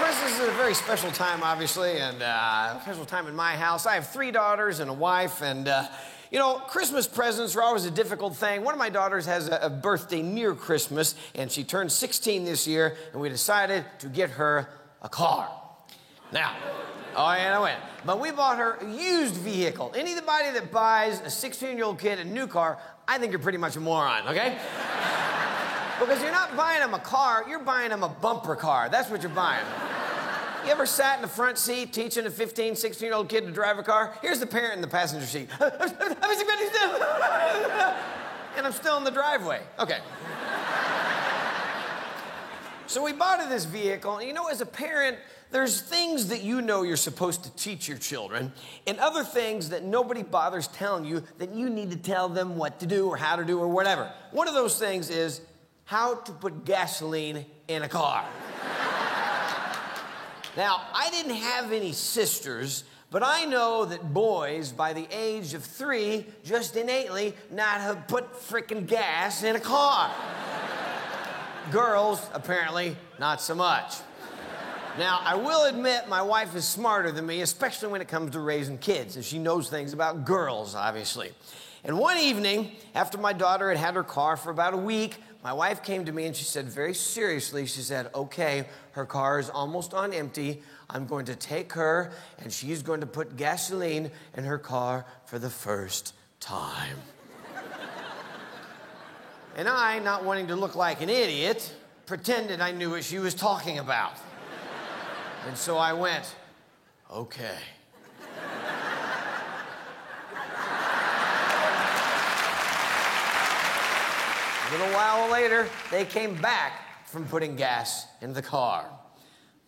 Christmas is a very special time, obviously, and a special time in my house. I have 3 daughters and a wife, and, Christmas presents are always a difficult thing. One of my daughters has a birthday near Christmas, and she turned 16 this year, and we decided to get her a car. Now, but we bought her a used vehicle. Anybody that buys a 16-year-old kid a new car, I think you're pretty much a moron, okay? Because you're not buying them a car, you're buying them a bumper car. That's what you're buying. You ever sat in the front seat teaching a 15, 16-year-old kid to drive a car? Here's the parent in the passenger seat. And I'm still in the driveway. Okay. So we bought her this vehicle, and as a parent, there's things that you're supposed to teach your children, and other things that nobody bothers telling you that you need to tell them what to do or how to do or whatever. One of those things is how to put gasoline in a car. Now, I didn't have any sisters, but I know that boys by the age of 3 just innately know how to put frickin' gas in a car. Girls, apparently, not so much. Now, I will admit my wife is smarter than me, especially when it comes to raising kids, and she knows things about girls, obviously. And one evening, after my daughter had had her car for about a week, my wife came to me and she said very seriously, she said, okay, her car is almost on empty. I'm going to take her and she's going to put gasoline in her car for the first time. And I, not wanting to look like an idiot, pretended I knew what she was talking about. And so I went, okay. A little while later, they came back from putting gas in the car.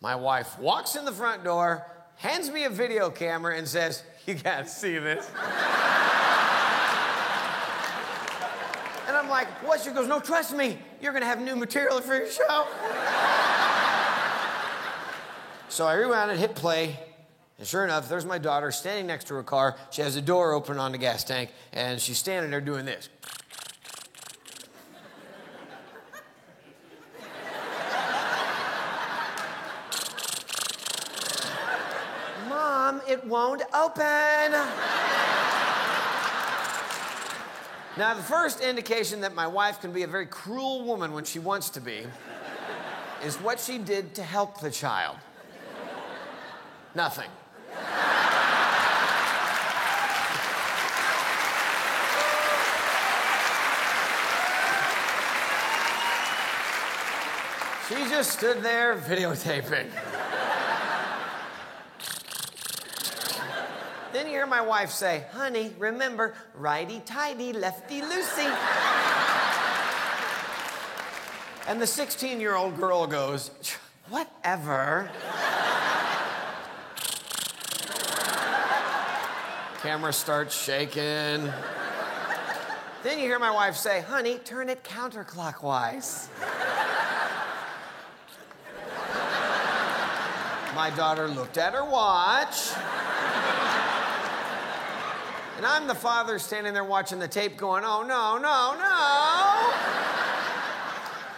My wife walks in the front door, hands me a video camera, and says, you gotta see this. And I'm like, what? She goes, no, trust me, you're gonna have new material for your show. So I rewound it, hit play, and sure enough, there's my daughter standing next to her car. She has the door open on the gas tank, and she's standing there doing this. Mom, it won't open. Now, the first indication that my wife can be a very cruel woman when she wants to be is what she did to help the child. Nothing. She just stood there videotaping. Then you hear my wife say, honey, remember, righty-tighty, lefty-loosey. And the 16-year-old girl goes, whatever. Camera starts shaking. Then you hear my wife say, honey, turn it counterclockwise. My daughter looked at her watch. And I'm the father standing there watching the tape going, oh, no, no, no.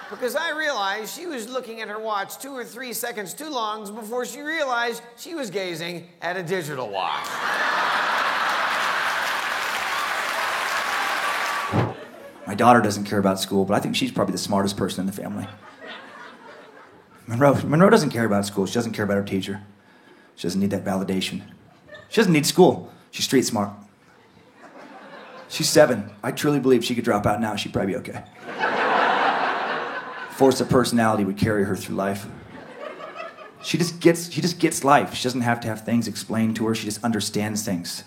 Because I realized she was looking at her watch 2 or 3 seconds too long before she realized she was gazing at a digital watch. My daughter doesn't care about school, but I think she's probably the smartest person in the family. Monroe doesn't care about school. She doesn't care about her teacher. She doesn't need that validation. She doesn't need school. She's street smart. She's 7. I truly believe she could drop out now. She'd probably be okay. Force of personality would carry her through life. She just gets life. She doesn't have to have things explained to her. She just understands things.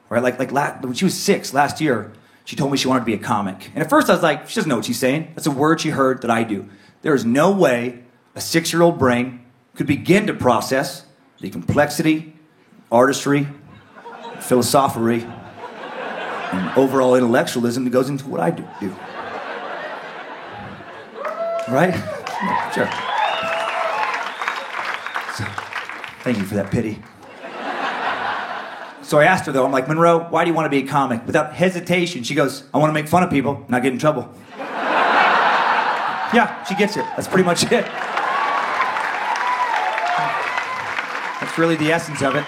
Right? Like when she was 6 last year, she told me she wanted to be a comic. And at first I was like, she doesn't know what she's saying. That's a word she heard that I do. There is no way a 6-year-old brain could begin to process the complexity, artistry, philosophy, and overall intellectualism that goes into what I do. Right? Yeah, sure. So, thank you for that pity. So I asked her though, I'm like, Monroe, why do you want to be a comic? Without hesitation, she goes, I want to make fun of people, not get in trouble. Yeah, she gets it. That's pretty much it. That's really the essence of it.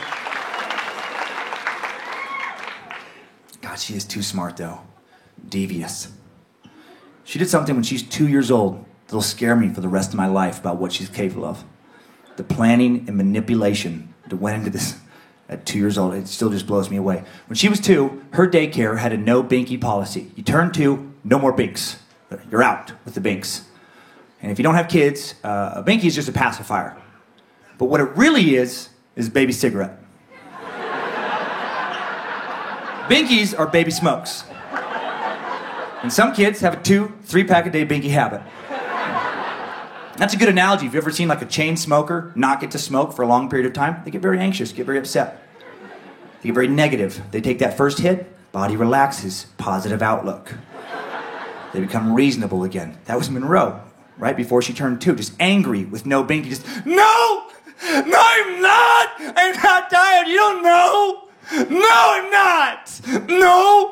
God, she is too smart, though. Devious. She did something when she's 2 years old that'll scare me for the rest of my life about what she's capable of. The planning and manipulation that went into this at 2 years old, it still just blows me away. When she was 2, her daycare had a no binky policy. You turn 2, no more binks. You're out with the binks. And if you don't have kids, a binky is just a pacifier. But what it really is a baby cigarette. Binkies are baby smokes. And some kids have a 2-3 pack a day binky habit. That's a good analogy. If you've ever seen like a chain smoker not get to smoke for a long period of time, they get very anxious, get very upset. They get very negative. They take that first hit, body relaxes, positive outlook. They become reasonable again. That was Monroe, right before she turned 2, just angry with no binky, just, no, I'm not tired, you don't know. No, I'm not. No.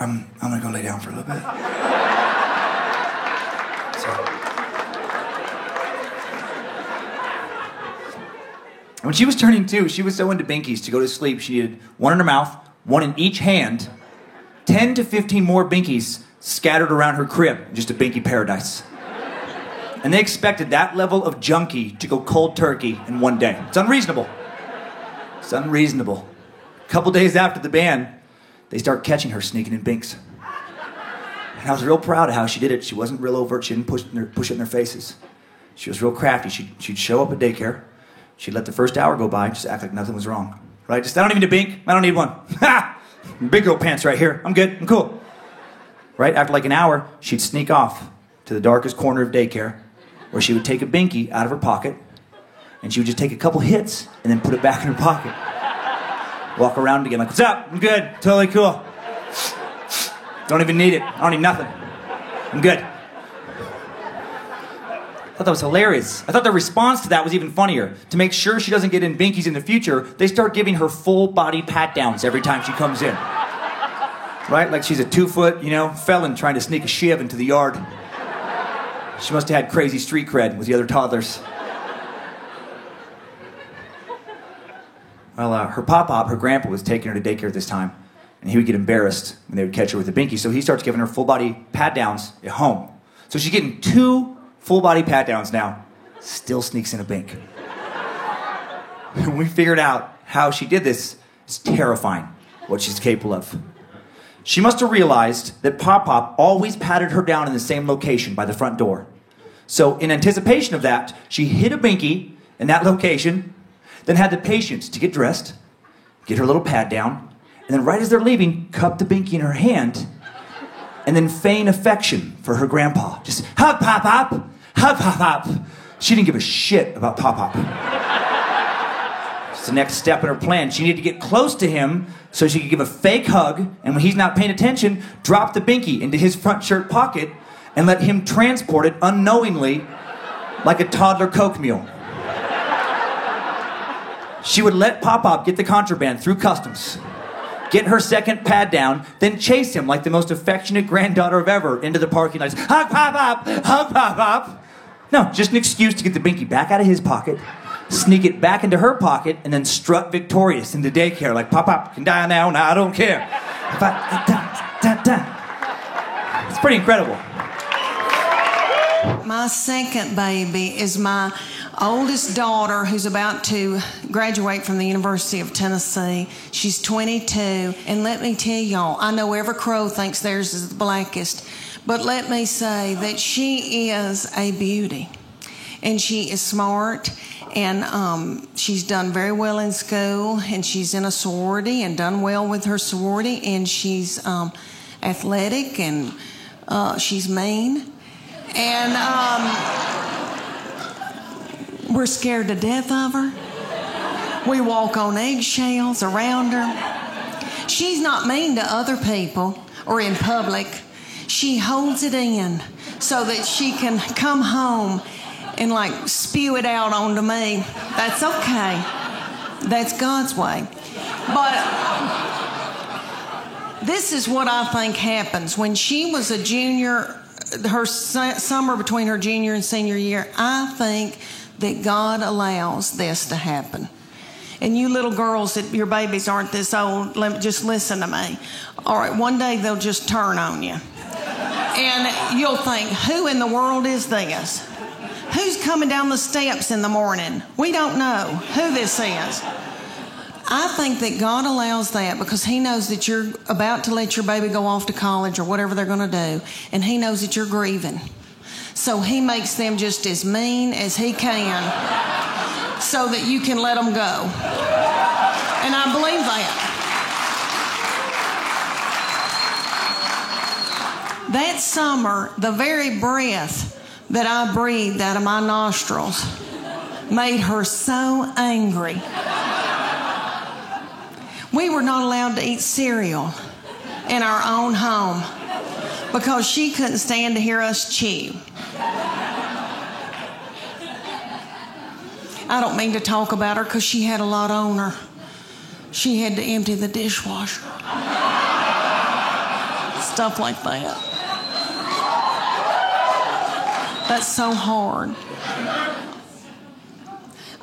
I'm gonna go lay down for a little bit. When she was turning 2, she was so into binkies to go to sleep, she needed one in her mouth, one in each hand, 10 to 15 more binkies scattered around her crib, just a binky paradise. And they expected that level of junkie to go cold turkey in one day. It's unreasonable. It's unreasonable. A couple days after the ban, they start catching her sneaking in binks. And I was real proud of how she did it. She wasn't real overt. She didn't push it in their faces. She was real crafty. She'd show up at daycare. She'd let the first hour go by, just act like nothing was wrong. Right? Just, I don't even need a bink. I don't need one. Ha! Big girl pants right here. I'm good. I'm cool. Right? After like an hour, she'd sneak off to the darkest corner of daycare, where she would take a binky out of her pocket, and she would just take a couple hits and then put it back in her pocket. Walk around again like, what's up? I'm good. Totally cool. Don't even need it. I don't need nothing. I'm good. I thought that was hilarious. I thought the response to that was even funnier. To make sure she doesn't get in binkies in the future, they start giving her full body pat downs every time she comes in. Right? Like she's a 2-foot, felon trying to sneak a shiv into the yard. She must have had crazy street cred with the other toddlers. Well, her pop-pop, her grandpa, was taking her to daycare this time, and he would get embarrassed when they would catch her with a binky, so he starts giving her full-body pat-downs at home. So she's getting 2 full-body pat-downs now, still sneaks in a bink. When we figured out how she did this, it's terrifying what she's capable of. She must have realized that Pop-Pop always patted her down in the same location by the front door. So in anticipation of that, she hid a binky in that location, then had the patience to get dressed, get her little pat down, and then right as they're leaving, cup the binky in her hand, and then feign affection for her grandpa. Just, hug Pop-Pop, hug Pop-Pop. She didn't give a shit about Pop-Pop. It's the next step in her plan. She needed to get close to him so she could give a fake hug, and when he's not paying attention, drop the binky into his front shirt pocket and let him transport it unknowingly like a toddler Coke mule. She would let Pop-Pop get the contraband through customs, get her second pad down, then chase him like the most affectionate granddaughter of ever into the parking lot. Hug Pop-Pop! Hug Pop-Pop! No, just an excuse to get the binky back out of his pocket, sneak it back into her pocket, and then strut victorious into daycare like, Pop-Pop can die now, I don't care. It's pretty incredible. My second baby is my oldest daughter, who's about to graduate from the University of Tennessee. She's 22, and let me tell y'all, I know every crow thinks theirs is the blackest, but let me say that she is a beauty, and she is smart, and she's done very well in school, and she's in a sorority and done well with her sorority, and she's athletic, and she's mean, and we're scared to death of her. We walk on eggshells around her. She's not mean to other people or in public. She holds it in so that she can come home and spew it out onto me. That's okay. That's God's way. But this is what I think happens. When she was a junior, her summer between her junior and senior year, I think that God allows this to happen. And you little girls that your babies aren't this old, just listen to me. All right, one day they'll just turn on you. And you'll think, who in the world is this? Who's coming down the steps in the morning? We don't know who this is. I think that God allows that because He knows that you're about to let your baby go off to college or whatever they're going to do, and He knows that you're grieving. So He makes them just as mean as He can so that you can let them go. And I believe that. That summer, the very breath that I breathed out of my nostrils made her so angry. We were not allowed to eat cereal in our own home because she couldn't stand to hear us chew. I don't mean to talk about her because she had a lot on her. She had to empty the dishwasher. Stuff like that. That's so hard.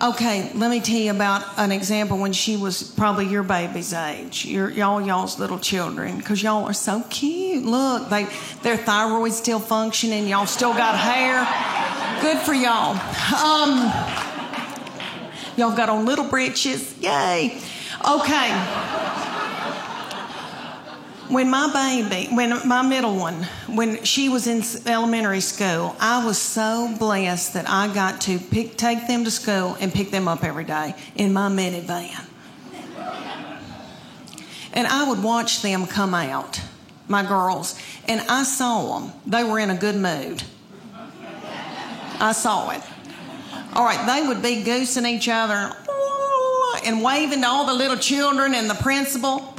Okay, let me tell you about an example when she was probably your baby's age, y'all's little children, because y'all are so cute. Look, their thyroid's still functioning. Y'all still got hair. Good for y'all. Y'all got on little breeches. Yay. Okay. When my middle one, when she was in elementary school, I was so blessed that I got to take them to school and pick them up every day in my minivan. And I would watch them come out, my girls, and I saw them. They were in a good mood. I saw it. All right, they would be goosing each other and waving to all the little children and the principal.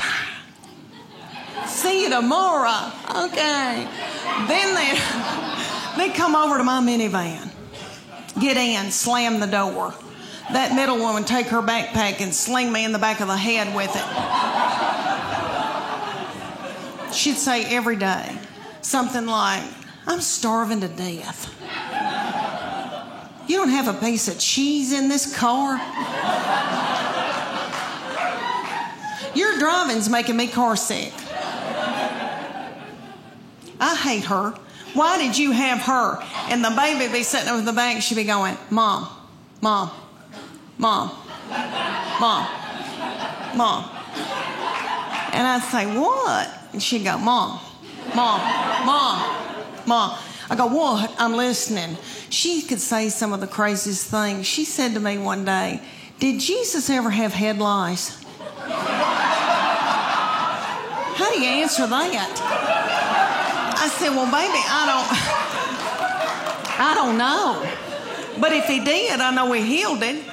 See you tomorrow. Okay. Then they'd come over to my minivan, get in, slam the door. That middle one would take her backpack and sling me in the back of the head with it. She'd say every day something like, I'm starving to death. You don't have a piece of cheese in this car? Your driving's making me car sick. I hate her. Why did you have her? And the baby would be sitting over the back. She'd be going, Mom, Mom, Mom, Mom, Mom. And I'd say, what? And she'd go, Mom, Mom, Mom, Mom. I go, what? I'm listening. She could say some of the craziest things. She said to me one day, did Jesus ever have head lice? How do you answer that? I said, well, baby, I don't know. But if he did, I know he healed it.